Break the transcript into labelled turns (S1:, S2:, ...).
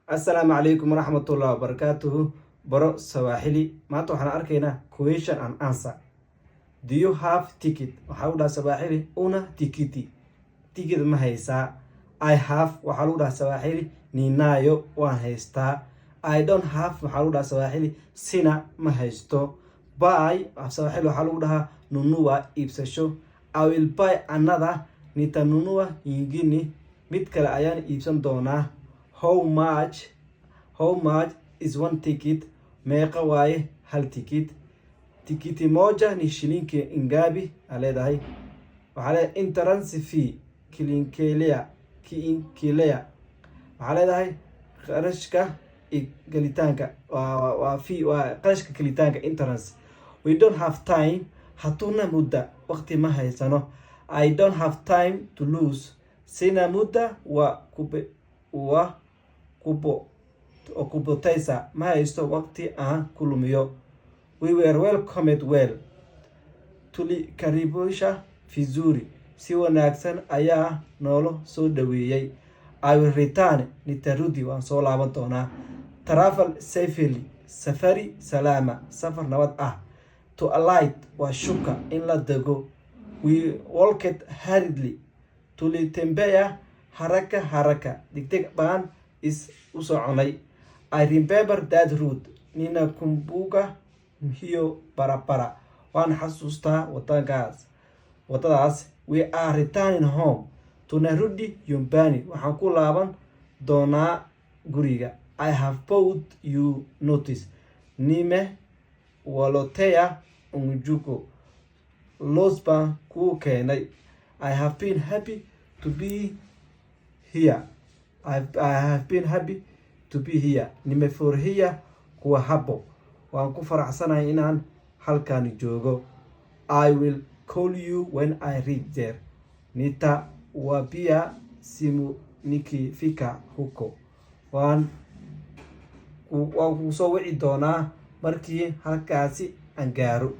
S1: السلام عليكم ورحمة الله وبركاته. برو سواحلي ما توحنا أركينا question and answer. Do you have ticket? وحاولها سواحلي una tikiti. Ticket ما هيسا. I have وحاولها سواحلي نينايو وهيستا. I don't have وحاولها سواحلي سينا ما هيستو. Buy سواحلي وحاولها نونوا إبسشو. I will buy another نيتا نونوا يجيني متكال أيان إبسن دونا. How much is one ticket? Meeqa waaye hal ticket. Tikiti moja ni shilingi ingapi? Aleedahay waxaa leedahay entrance fee kiinkelea waxaa leedahay qarashka galitaanka waa fee waa qarashka galitaanka entrance. We don't have time hatuna mudda waqti ma haysano. I don't have time to lose sina mudda wa kupoteza ma haysto waqti aan kulumiyo. We were welcomed well. Tulikaribisha vizuri. Si wanaagsan ayaa noolo soo dhaweeyay. I will return nitarudi waan soo laaban doonaa. Travel safely safari salama safar nabad ah. To alight waa shuka in la dego. We walked hurriedly. Tulitembea haraka degdeg baan is u soconay. I remember that route. Ninakumbuka hiyo barabara. Waan xasuustaa wadadaas. We are returning home. Tunarudi nyumbani. Waxaan ku laaban doonaa guriga. I have bought you notice. Nime waloteya unjuko. Los baan kuu keenay. I have been happy to be here. I have been happy to be here. Nimefurahia kuwa hapo. Waan ku faraxsanahay inaan halkan joogo. I will call you when I reach there. Nitawapigia simu nikifika huko. Waan ku soo wici doonaa markii halkaasi aan gaaro.